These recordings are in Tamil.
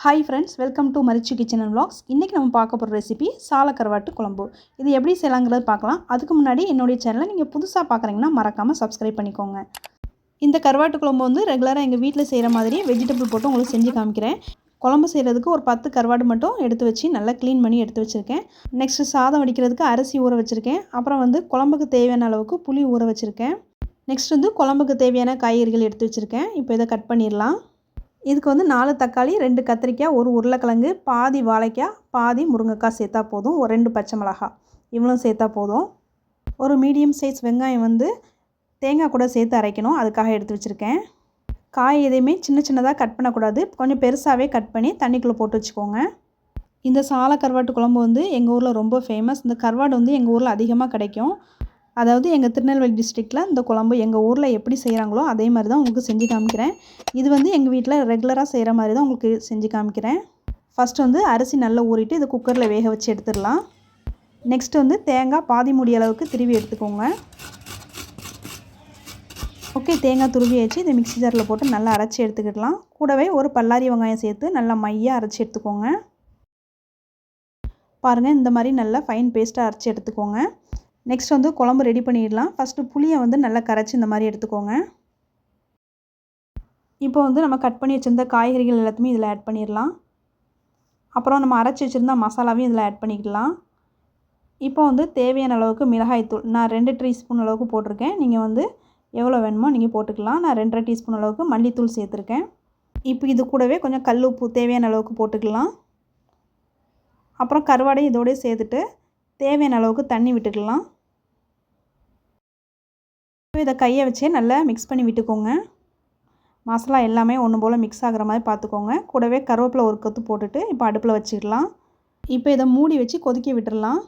Hi friends, welcome to Marichu Kitchen&Vlogs. இன்னைக்கு நம்ம பார்க்க போற ரெசிபி சால கருவாட்டு குழம்பு. இது எப்படி செய்யலாம்ங்கறத பார்க்கலாம். அதுக்கு முன்னாடி என்னோட சேனலை நீங்க புதுசா பார்க்கறீங்கன்னா மறக்காம Subscribe பண்ணிக்கோங்க. இந்த கருவாட்டு குழம்பு வந்து ரெகுலரா எங்க வீட்ல செய்யற மாதிரி வெஜிடபிள் போட்டு உங்களுக்கு செஞ்சு காமிக்கிறேன். குழம்பு செய்யிறதுக்கு ஒரு 10 கருவாடு மட்டும் எடுத்து வச்சி நல்லா க்ளீன் பண்ணி எடுத்து வச்சிருக்கேன். நெக்ஸ்ட் சாதம் வடிக்கிறதுக்கு அரிசி ஊற வச்சிருக்கேன். அப்புறம் வந்து குழம்புக்கு தேவையான அளவுக்கு புளி ஊற வச்சிருக்கேன். நெக்ஸ்ட் வந்து குழம்புக்கு தேவையான காய்கறிகள் எடுத்து வச்சிருக்கேன். இப்போ இத கட் பண்ணிரலாம். இதுக்கு வந்து 4 தக்காளி 2 கத்திரிக்காய் 1 உருளைக்கிழங்கு பாதி வாழைக்காய் பாதி முருங்கைக்காய் சேர்த்தா போதும். ஒரு 2 பச்சை மிளகாய் இவ்வளோ சேர்த்தா போதும். ஒரு மீடியம் சைஸ் வெங்காயம் வந்து தேங்காய் கூட சேர்த்து அரைக்கணும், அதுக்காக எடுத்து வச்சிருக்கேன். காய் எதையுமே சின்ன சின்னதாக கட் பண்ணக்கூடாது, கொஞ்சம் பெருசாகவே கட் பண்ணி தண்ணிக்குள்ளே போட்டு வச்சுக்கோங்க. இந்த சால கருவாட்டு குழம்பு வந்து எங்கள் ஊரில் ரொம்ப ஃபேமஸ். இந்த கருவாடு வந்து எங்கள் ஊரில் அதிகமாக கிடைக்கும். அதாவது எங்கள் திருநெல்வேலி டிஸ்ட்ரிக்டில் இந்த குழம்பு எங்கள் ஊரில் எப்படி செய்கிறாங்களோ அதே மாதிரி தான் உங்களுக்கு செஞ்சு காமிக்கிறேன். இது வந்து எங்கள் வீட்டில் ரெகுலராக செய்கிற மாதிரி தான் உங்களுக்கு செஞ்சு காமிக்கிறேன். ஃபஸ்ட்டு வந்து அரிசி நல்லா ஊறிட்டு இதை குக்கரில் வேக வச்சு எடுத்துடலாம். நெக்ஸ்ட் வந்து தேங்காய் பாதி மூடி அளவுக்கு திருவி எடுத்துக்கோங்க. ஓகே, தேங்காய் துருவியாச்சு. இதை மிக்ஸி ஜாரில் போட்டு நல்லா அரைச்சி எடுத்துக்கிடலாம். கூடவே ஒரு பல்லாரி வெங்காயம் சேர்த்து நல்லா மையாக அரைச்சி எடுத்துக்கோங்க. பாருங்கள், இந்த மாதிரி நல்லா ஃபைன் பேஸ்ட்டாக அரைச்சி எடுத்துக்கோங்க. நெக்ஸ்ட் வந்து குழம்பு ரெடி பண்ணிடலாம். ஃபஸ்ட்டு புளியை வந்து நல்லா கரைச்சி இந்த மாதிரி எடுத்துக்கோங்க. இப்போ வந்து நம்ம கட் பண்ணி வச்சுருந்த காய்கறிகள் எல்லாத்தையுமே இதில் ஆட் பண்ணிடலாம். அப்புறம் நம்ம அரைச்சி வச்சுருந்த மசாலாவையும் இதில் ஆட் பண்ணிக்கலாம். இப்போ வந்து தேவையான அளவுக்கு மிளகாய்த்தூள் நான் 2 டீஸ்பூன் அளவுக்கு போட்டிருக்கேன். நீங்கள் வந்து எவ்வளோ வேணுமோ நீங்கள் போட்டுக்கலாம். நான் 2.5 டீஸ்பூன் அளவுக்கு மல்லித்தூள் சேர்த்துருக்கேன். இப்போ இது கூடவே கொஞ்சம் கல் உப்பு தேவையான அளவுக்கு போட்டுக்கலாம். அப்புறம் கருவாடையும் இதோடய சேர்த்துட்டு தேவையான அளவுக்கு தண்ணி விட்டுக்கலாம். இதை கையை வச்சே நல்லா மிக்ஸ் பண்ணி விட்டுக்கோங்க. மசாலா எல்லாமே ஒன்று போல் மிக்ஸ் ஆகிற மாதிரி பார்த்துக்கோங்க. கூடவே கருவேப்பிலை ஒரு கொத்து போட்டுட்டு இப்போ அடுப்பில் வச்சுக்கலாம். இப்போ இதை மூடி வச்சு கொதிக்க விட்டுடலாம்.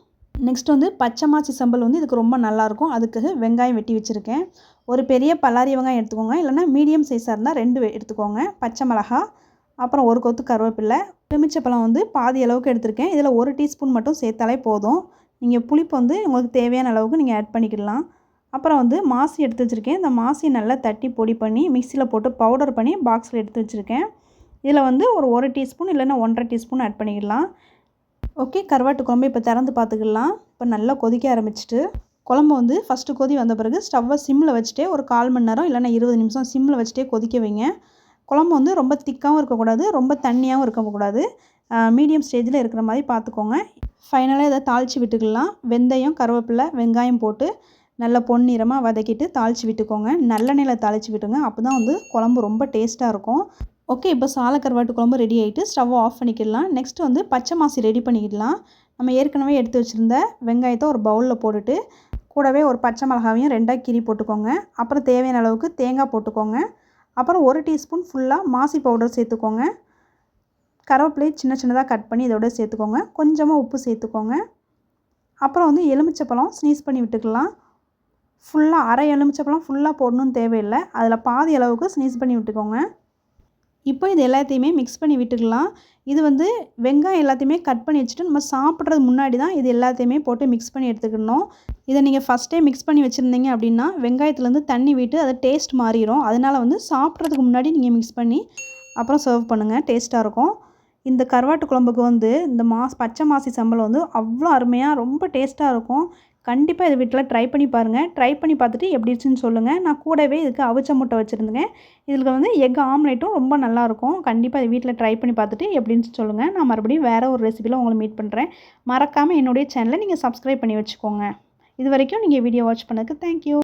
நெக்ஸ்ட் வந்து பச்சை மாசிசம்பல் வந்து இதுக்கு ரொம்ப நல்லாயிருக்கும். அதுக்கு வெங்காயம் வெட்டி வச்சுருக்கேன். ஒரு பெரிய பல்லாரி வெங்காயம் எடுத்துக்கோங்க, இல்லைனா மீடியம் சைஸாக இருந்தால் 2 எடுத்துக்கோங்க. பச்சை மிளகா, அப்புறம் ஒரு கொத்து கருவேப்பிலை, எலுமிச்சப்பழம் வந்து பாதி அளவுக்கு எடுத்திருக்கேன். இதில் 1 டீஸ்பூன் மட்டும் சேர்த்தாலே போதும். நீங்கள் புளிப்பு வந்து உங்களுக்கு தேவையான அளவுக்கு நீங்கள் ஆட் பண்ணிக்கிடலாம். அப்புறம் வந்து மாசி எடுத்து வச்சுருக்கேன். இந்த மாசி நல்லா தட்டி பொடி பண்ணி மிக்சியில் போட்டு பவுடர் பண்ணி பாக்ஸில் எடுத்து வச்சுருக்கேன். இதில் வந்து ஒரு 1 டீஸ்பூன் இல்லைன்னா 1.5 டீஸ்பூன் ஆட் பண்ணிக்கலாம். ஓகே, கருவாட்டு குழம்பு இப்போ திறந்து பார்த்துக்கலாம். இப்போ நல்லா கொதிக்க ஆரம்பிச்சிட்டு குழம்பு வந்து ஃபஸ்ட்டு கொதி வந்த பிறகு ஸ்டவ்வை சிம்மில் வச்சுட்டே ஒரு 1/4 மணி நேரம் இல்லைனா 20 நிமிஷம் சிம்மில் வச்சுட்டே கொதிக்க வைங்க. குழம்பு வந்து ரொம்ப திக்காகவும் இருக்கக்கூடாது, ரொம்ப தண்ணியாகவும் இருக்கக்கூடாது, மீடியம் ஸ்டேஜில் இருக்கிற மாதிரி பார்த்துக்கோங்க. ஃபைனலாக இதை தாளித்து விட்டுக்கலாம். வெந்தயம் கருவேப்பிலை வெங்காயம் போட்டு நல்லா பொன்னிறமாக வதக்கிட்டு தாளித்து விட்டுக்கோங்க. நல்லெண்ணெயில் தாளித்து விட்டுங்க, அப்போ தான் வந்து குழம்பு ரொம்ப டேஸ்ட்டாக இருக்கும். ஓகே, இப்போ சால கருவாட்டு குழம்பு ரெடி ஆகிட்டு ஸ்டவ்வை ஆஃப் பண்ணிக்கிடலாம். நெக்ஸ்ட் வந்து பச்சை மாசி ரெடி பண்ணிக்கிடலாம். நம்ம ஏற்கனவே எடுத்து வச்சுருந்த வெங்காயத்தை ஒரு பவுலில் போட்டுட்டு கூடவே ஒரு பச்சை மிளகாவையும் 2ஆக கீறி போட்டுக்கோங்க. அப்புறம் தேவையான அளவுக்கு தேங்காய் போட்டுக்கோங்க. அப்புறம் 1 டீஸ்பூன் ஃபுல்லாக மாசி பவுடர் சேர்த்துக்கோங்க. கருவேப்பிலையை சின்ன சின்னதாக கட் பண்ணி இதோட சேர்த்துக்கோங்க. கொஞ்சமாக உப்பு சேர்த்துக்கோங்க. அப்புறம் வந்து எலுமிச்சப்பழம் ஸ்னீஸ் பண்ணி விட்டுக்கலாம். ஃபுல்லாக அரை எலுமிச்சப்பழம் ஃபுல்லாக போடணும்னு தேவையில்லை, அதில் பாதி அளவுக்கு ஸ்னீஸ் பண்ணி விட்டுக்கோங்க. இப்போ இது எல்லாத்தையுமே மிக்ஸ் பண்ணி விட்டுக்கலாம். இது வந்து வெங்காயம் எல்லாத்தையுமே கட் பண்ணி வச்சுட்டு நம்ம சாப்பிட்றது முன்னாடி தான் இது எல்லாத்தையுமே போட்டு மிக்ஸ் பண்ணி எடுத்துக்கணும். இதை நீங்கள் ஃபஸ்ட்டே மிக்ஸ் பண்ணி வச்சுருந்தீங்க அப்படின்னா வெங்காயத்துலேருந்து தண்ணி விட்டு அது டேஸ்ட் மாறிடும். அதனால் வந்து சாப்பிட்றதுக்கு முன்னாடி நீங்கள் மிக்ஸ் பண்ணி அப்புறம் சர்வ் பண்ணுங்கள், டேஸ்ட்டாக இருக்கும். இந்த கருவாட்டு குழம்புக்கு வந்து இந்த பச்சை மாசி சம்பல் வந்து அவ்வளோ அருமையாக ரொம்ப டேஸ்ட்டாக இருக்கும். கண்டிப்பாக இதை வீட்டில் ட்ரை பண்ணி பாருங்கள். ட்ரை பண்ணி பார்த்துட்டு எப்படி இருந்துச்சுன்னு சொல்லுங்கள். நான் கூடவே இதுக்கு அவிச்ச முட்டை வச்சுருந்தேன். இதில் வந்து எக் ஆம்லேட்டும் ரொம்ப நல்லாயிருக்கும். கண்டிப்பாக இது வீட்டில் ட்ரை பண்ணி பார்த்துட்டு எப்படி இருந்துச்சு சொல்லுங்கள். நான் மறுபடியும் வேறு ஒரு ரெசிபியில் உங்களை மீட் பண்ணுறேன். மறக்காமல் என்னுடைய சேனலை நீங்கள் சப்ஸ்கிரைப் பண்ணி வச்சுக்கோங்க. இது வரைக்கும் நீங்கள் வீடியோ வாட்ச் பண்ணதுக்கு தேங்க்யூ.